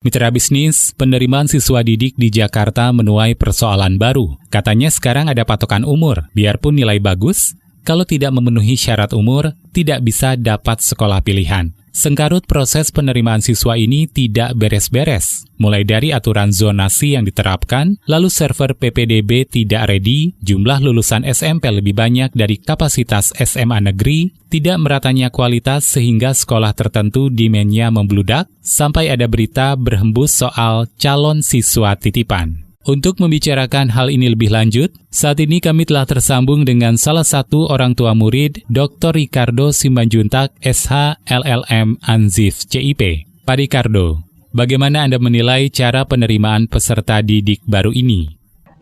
Mitra bisnis, penerimaan siswa didik di Jakarta menuai persoalan baru. Katanya sekarang ada patokan umur, biarpun nilai bagus, kalau tidak memenuhi syarat umur, tidak bisa dapat sekolah pilihan. Sengkarut proses penerimaan siswa ini tidak beres-beres. Mulai dari aturan zonasi yang diterapkan, lalu server PPDB tidak ready, jumlah lulusan SMP lebih banyak dari kapasitas SMA negeri, tidak meratanya kualitas sehingga sekolah tertentu demand-nya membludak, sampai ada berita berhembus soal calon siswa titipan. Untuk membicarakan hal ini lebih lanjut, saat ini kami telah tersambung dengan salah satu orang tua murid, Dr. Ricardo Simanjuntak, SH, LLM, Anzif, CIP. Pak Ricardo, bagaimana Anda menilai cara penerimaan peserta didik baru ini?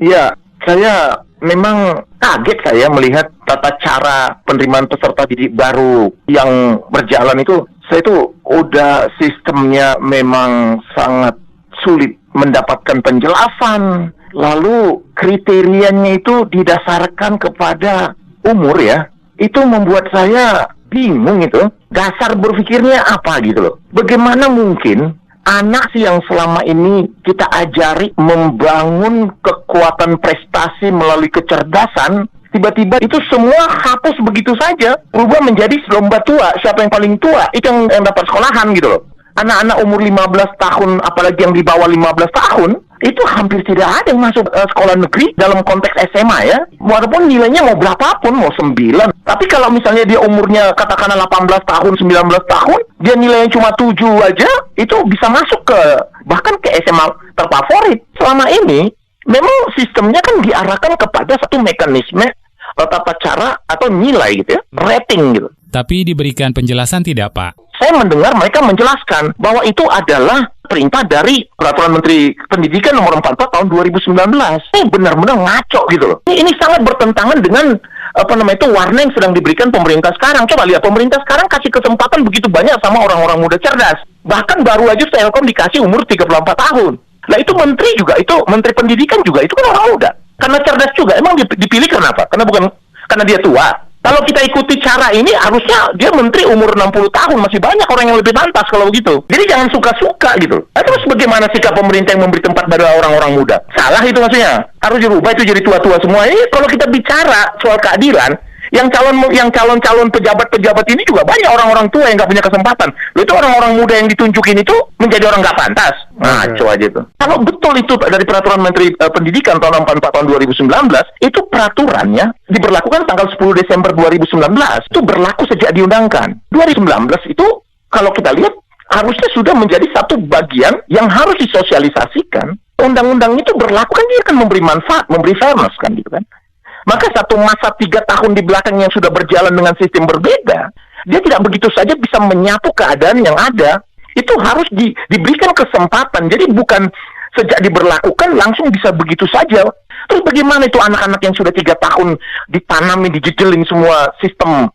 Ya, saya memang kaget saya melihat tata cara penerimaan peserta didik baru yang berjalan itu. Saya itu udah sistemnya memang sangat sulit mendapatkan penjelasan, lalu kriterianya itu didasarkan kepada umur ya. Itu membuat saya bingung itu. Dasar berpikirnya apa gitu loh. Bagaimana mungkin anak yang selama ini kita ajari membangun kekuatan prestasi melalui kecerdasan, tiba-tiba itu semua hapus begitu saja, berubah menjadi lomba tua, siapa yang paling tua, itu yang dapat sekolahan gitu loh. Anak-anak umur 15 tahun, apalagi yang di bawah 15 tahun, itu hampir tidak ada yang masuk sekolah negeri dalam konteks SMA ya. Walaupun nilainya mau berapapun, mau 9. Tapi kalau misalnya dia umurnya katakanlah 18 tahun, 19 tahun, dia nilainya cuma 7 aja, itu bisa masuk ke, bahkan ke SMA terfavorit. Selama ini, memang sistemnya kan diarahkan kepada satu mekanisme tata cara atau nilai gitu ya, rating gitu. Tapi diberikan penjelasan tidak, Pak? Saya mendengar mereka menjelaskan bahwa itu adalah perintah dari Peraturan Menteri Pendidikan nomor 44 tahun 2019. Ini benar-benar ngaco gitu loh. Ini sangat bertentangan dengan warna yang sedang diberikan pemerintah sekarang. Coba lihat, pemerintah sekarang kasih kesempatan begitu banyak sama orang-orang muda cerdas. Bahkan baru aja Telkom dikasih umur 34 tahun. Nah itu menteri juga, itu Menteri Pendidikan juga, itu kan orang muda. Karena cerdas juga, emang dipilih kenapa? Karena dia tua. Kalau kita ikuti cara ini, harusnya dia menteri umur 60 tahun. Masih banyak orang yang lebih pantas kalau begitu. Jadi jangan suka-suka gitu. Terus bagaimana sikap pemerintah yang memberi tempat pada orang-orang muda? Salah itu maksudnya. Harus dirubah itu jadi tua-tua semua. Ini kalau kita bicara soal keadilan, yang calon-calon pejabat-pejabat ini juga banyak orang-orang tua yang nggak punya kesempatan. Lalu itu orang-orang muda yang ditunjukin itu menjadi orang nggak pantas. Ngaco aja tuh. Kalau betul itu dari Peraturan Menteri Pendidikan tahun 44 tahun 2019, itu peraturannya diberlakukan tanggal 10 Desember 2019. Itu berlaku sejak diundangkan. 2019 itu kalau kita lihat harusnya sudah menjadi satu bagian yang harus disosialisasikan. Undang-undang itu berlaku kan dia akan memberi manfaat, memberi fairness kan gitu kan. Maka satu masa 3 tahun di belakang yang sudah berjalan dengan sistem berbeda, dia tidak begitu saja bisa menyapu keadaan yang ada. Itu harus diberikan kesempatan. Jadi bukan sejak diberlakukan langsung bisa begitu saja. Terus bagaimana itu anak-anak yang sudah 3 tahun ditanami, dijejelin semua sistem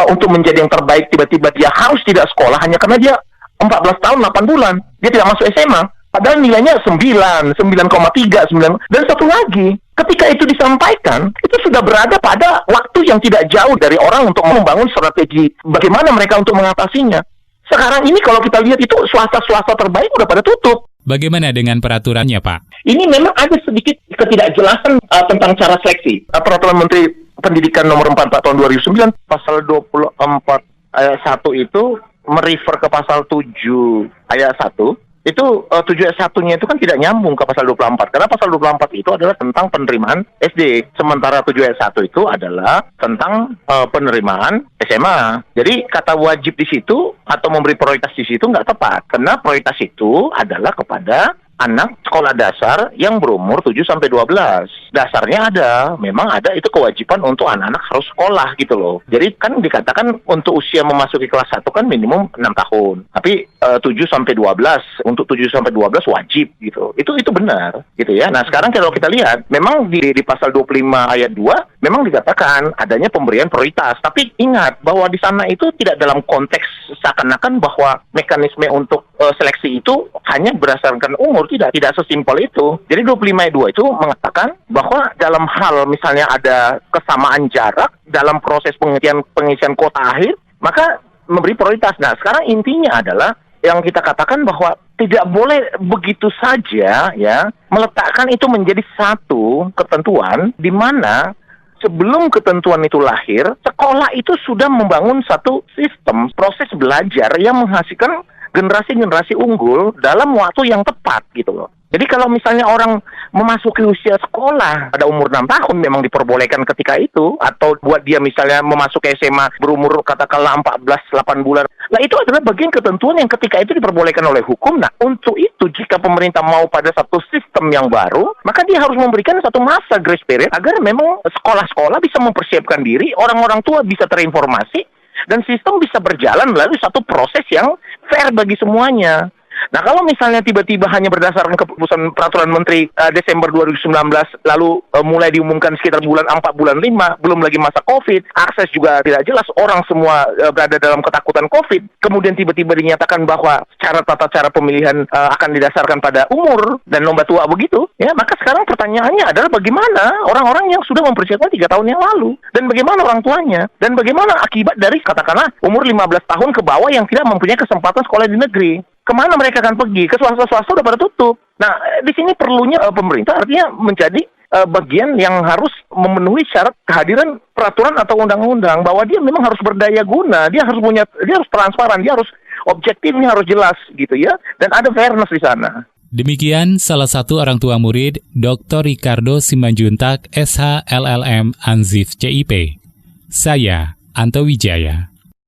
untuk menjadi yang terbaik, tiba-tiba dia harus tidak sekolah hanya karena dia 14 tahun 8 bulan. Dia tidak masuk SMA. Padahal nilainya 9,3, 9. Dan satu lagi, ketika itu disampaikan, itu sudah berada pada waktu yang tidak jauh dari orang untuk membangun strategi bagaimana mereka untuk mengatasinya. Sekarang ini kalau kita lihat itu swasta-swasta terbaik udah pada tutup. Bagaimana dengan peraturannya, Pak? Ini memang ada sedikit ketidakjelasan tentang cara seleksi. Peraturan Menteri Pendidikan nomor 44 tahun 2009, pasal 24 ayat 1 itu merefer ke pasal 7 ayat 1. Itu 7 ayat 1-nya itu kan tidak nyambung ke pasal 24. Karena pasal 24 itu adalah tentang penerimaan SD. Sementara 7 ayat 1 itu adalah tentang penerimaan SMA. Jadi kata wajib di situ atau memberi prioritas di situ nggak tepat. Karena prioritas itu adalah kepada anak sekolah dasar yang berumur 7-12. Dasarnya ada, memang ada itu kewajiban untuk anak-anak harus sekolah gitu loh. Jadi kan dikatakan untuk usia memasuki kelas 1 kan minimum 6 tahun. Tapi 7-12, untuk 7-12 wajib gitu. Itu benar gitu ya. Nah sekarang kalau kita lihat, memang di pasal 25 ayat 2, memang dikatakan adanya pemberian prioritas. Tapi ingat bahwa di sana itu tidak dalam konteks seakan-akan bahwa mekanisme untuk seleksi itu hanya berdasarkan umur. Tidak sesimpel itu. Jadi 25 ayat 2 itu mengatakan bahwa dalam hal misalnya ada kesamaan jarak dalam proses pengisian kuota akhir, maka memberi prioritas. Nah, sekarang intinya adalah yang kita katakan bahwa tidak boleh begitu saja ya meletakkan itu menjadi satu ketentuan di mana sebelum ketentuan itu lahir, sekolah itu sudah membangun satu sistem proses belajar yang menghasilkan generasi-generasi unggul dalam waktu yang tepat gitu loh. Jadi kalau misalnya orang memasuki usia sekolah pada umur 6 tahun memang diperbolehkan ketika itu, atau buat dia misalnya memasuki SMA berumur katakanlah 14-8 bulan. Nah itu adalah bagian ketentuan yang ketika itu diperbolehkan oleh hukum. Nah untuk itu jika pemerintah mau pada satu sistem yang baru, maka dia harus memberikan satu masa grace period agar memang sekolah-sekolah bisa mempersiapkan diri, orang-orang tua bisa terinformasi, dan sistem bisa berjalan melalui satu proses yang fair bagi semuanya. Nah kalau misalnya tiba-tiba hanya berdasarkan keputusan peraturan menteri Desember 2019 lalu mulai diumumkan sekitar bulan 4, bulan 5, belum lagi masa COVID, akses juga tidak jelas, orang semua berada dalam ketakutan COVID, kemudian tiba-tiba dinyatakan bahwa tata cara pemilihan akan didasarkan pada umur dan lomba tua begitu, ya maka sekarang pertanyaannya adalah bagaimana orang-orang yang sudah mempersiapkan 3 tahun yang lalu, dan bagaimana orang tuanya, dan bagaimana akibat dari katakanlah umur 15 tahun ke bawah yang tidak mempunyai kesempatan sekolah di negeri. Kemana mereka akan pergi? Ke swasta udah pada tutup. Nah, di sini perlunya pemerintah artinya menjadi bagian yang harus memenuhi syarat kehadiran peraturan atau undang-undang bahwa dia memang harus berdaya guna, dia harus transparan, dia harus objektifnya harus jelas gitu ya, dan ada fairness di sana. Demikian salah satu orang tua murid Dr. Ricardo Simanjuntak, SH LLM Anzif CIP. Saya Anto Wijaya.